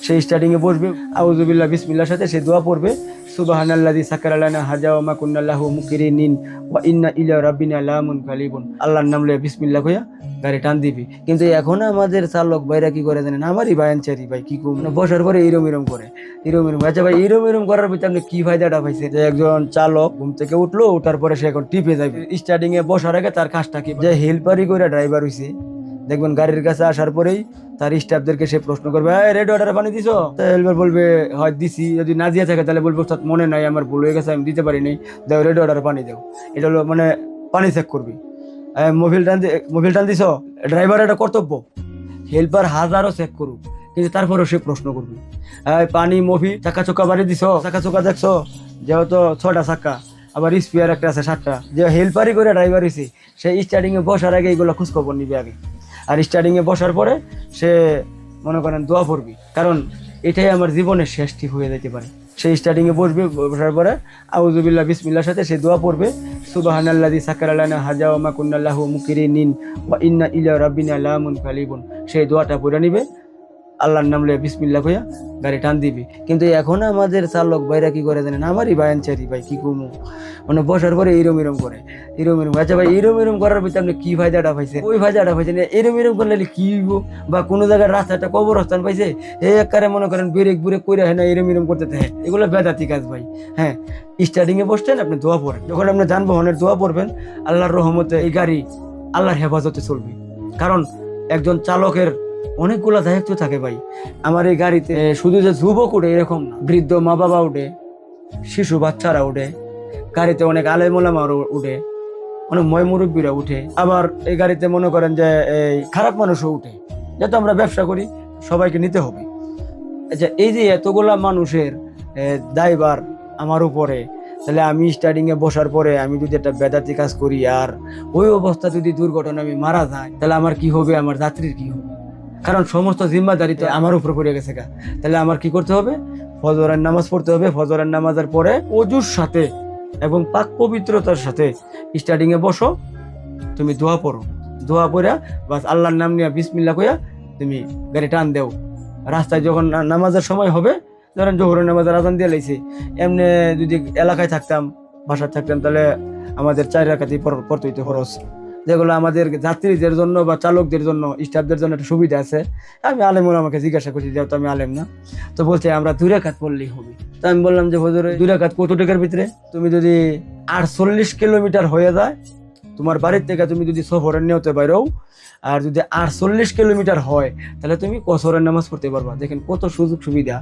সে স্টার্টিংয়ে বসবে, আউযুবিল্লাহ বিসমিল্লাহর সাথে সে দোয়া পড়বে, সুবহানাল্লাযী সাক্কারা লানা হাযা ওয়া মা কুন্না লাহু মুকরিনিন ওয়া ইন্না ইলা রাব্বিনা লামুনকালিবুন। আল্লাহর নাম লয়ে বিসমিল্লাহ কইয়া গাড়ি টান দিবি। কিন্তু এখন আমাদের চালক ভাইরা কি করে জানেন, আমারই বায়ানচারি ভাই কি কম, বসার পরে এরম এরম করে, এরম এরম। আচ্ছা ভাই, এরম এরম করার ভিতরে আপনি কি ফায়দাটা পাইছেন? যে একজন চালক ঘুম থেকে উঠলো, ওঠার পরে সে এখন টিপে যাবে। স্টার্টিং এ বসার আগে তার কাজটা কি, যে হেল্পারি করে ড্রাইভার হইছে, দেখবেন গাড়ির কাছে আসার পরেই তার স্টাফদেরকে সে প্রশ্ন করবে, রেড ওয়াটারে পানি দিছো? হেল্পার বলবে হয় দিছি, যদি না দিয়ে থাকে তাহলে বলবো ওস্তাদ মনে নাই, আমার ভুল হয়ে গেছে, আমি দিতে পারি নাই, দাও রেড ওয়াটারে পানি দাও। এটা হলো মানে পানি চেক করবি। মোবিল টান দিছো? ড্রাইভার এটা কর্তব্য। হেল্পার হাজারও চেক করুক, কিন্তু তারপরেও সে প্রশ্ন করবি, পানি মোবিল চাকা চোকা বাড়ি দিছো? চাকা চোকা দেখছো? যেহেতু 6টা চাকা, আবার স্পিয়ার একটা আছে 7টা। যে হেল্পারই করে ড্রাইভার হয়েছে, সে স্টার্টিং এ বসার আগে এইগুলো খোঁজখবর নিবে আগে। আর স্টার্টিং এ বসার পরে সে মনে করেন দোয়া পড়বি, কারণ এটাই আমার জীবনের শেষ ঠিক হয়ে যেতে পারে। সেই স্টার্টিং এ বসবে, বসার পরে আউযুবিল্লাহ বিসমিল্লাহর সাথে সে দোয়া পড়বে, সুবহানাল্লাযী সাক্কারা লানা হাযা ওয়া মা কুন্না লাহু মুকরিনিন ওয়া ইন্না ইলা রাব্বিনা লামুনকালিবুন। সেই দোয়াটা পড়ে নিবে, আল্লাহর নাম লয়ে বিসমিল্লাহ কইয়া গাড়ি টান দিবি। কিন্তু এখন আমাদের চালক ভাইরা কি করে জানেন, আমারই বায়ানচারি ভাই কি কমু, মানে বসার পরে এরম এরম করে, এরম এরম। আচ্ছা ভাই, এরম এরম করার ভিতরে আপনি কি ফায়দাটা পাইছেন? ওই ফায়দাটা পাইছেন, এরম এরম করলে কি হইব? বা কোনো জায়গায় রাস্তাটা কবরস্থান পাইছে, এই একবারে মনে করেন ব্রেক বুরেক করে হয় না, এরম এরম করতে থাকে, এগুলো বেদাতি কাজ ভাই। হ্যাঁ, স্টার্টিং এ বসছেন, আপনি দোয়া পড়েন। যখন আপনি যানবাহনের দোয়া পড়বেন, আল্লাহর রহমতে এই গাড়ি আল্লাহর হেফাজতে চলবে। কারণ একজন চালকের অনেকগুলো দায়িত্ব থাকে ভাই। আমার এই গাড়িতে শুধু যে যুবক উঠে এরকম না, বৃদ্ধ মা বাবা উঠে, শিশু বাচ্চারা উঠে, গাড়িতে অনেক আলেম ওলামারা উঠে, অনেক ময় মুরব্বীরা উঠে। আবার এই গাড়িতে মনে করেন যে এই খারাপ মানুষও উঠে। যেহেতু আমরা ব্যবসা করি, সবাইকে নিতে হবে। আচ্ছা, এই যে এতগুলা মানুষের দায়ভার আমার উপরে, তাহলে আমি স্টার্টিং এ বসার পরে আমি যদি একটা বেদাতি কাজ করি, আর ওই অবস্থা যদি দুর্ঘটনা আমি মারা যায়, তাহলে আমার কি হবে, আমার যাত্রীর কি হবে? কারণ সমস্ত জিম্মাদারি তো আমার উপরে পড়ে গেছে গা। তাহলে আমার কি করতে হবে? ফজরের নামাজ পড়তে হবে। ফজরের নামাজের পরে ওযুর সাথে এবং পাক পবিত্রতার সাথে স্টার্টিং এ বসো, তুমি দোয়া পড়ো, দোয়া পড়া বাস আল্লাহর নাম নিয়ে বিসমিল্লাহ কইয়া তুমি গাড়ি টান দেও। রাস্তায় যখন নামাজের সময় হবে, ধরেন জোহরের নামাজের আজান দিয়ে লাইছে, এমনি যদি এলাকায় থাকতাম, বাসায় থাকতাম, তাহলে আমাদের 4 রাকাতই পড়তে হইতে খরচ, যেগুলো আমাদের যাত্রীদের জন্য বা চালকদের জন্য, স্টাফদের জন্য একটা সুবিধা আছে। আমি আলেম আমাকে জিজ্ঞাসা করছি, যেহেতু আমি আলেম না, তো বলছে আমরা 2 রাকাত পড়লেই হবে। তো আমি বললাম যে হুজুর 2 রাকাত কত টাকার ভিতরে? তুমি যদি 48 কিলোমিটার হয়ে যায় তোমার বাড়ির থেকে, তুমি যদি সফরের নিয়তে বাইরও, আর যদি 48 কিলোমিটার হয়, তাহলে তুমি কসরের নামাজ পড়তে পারবা। দেখেন কত সুযোগ সুবিধা।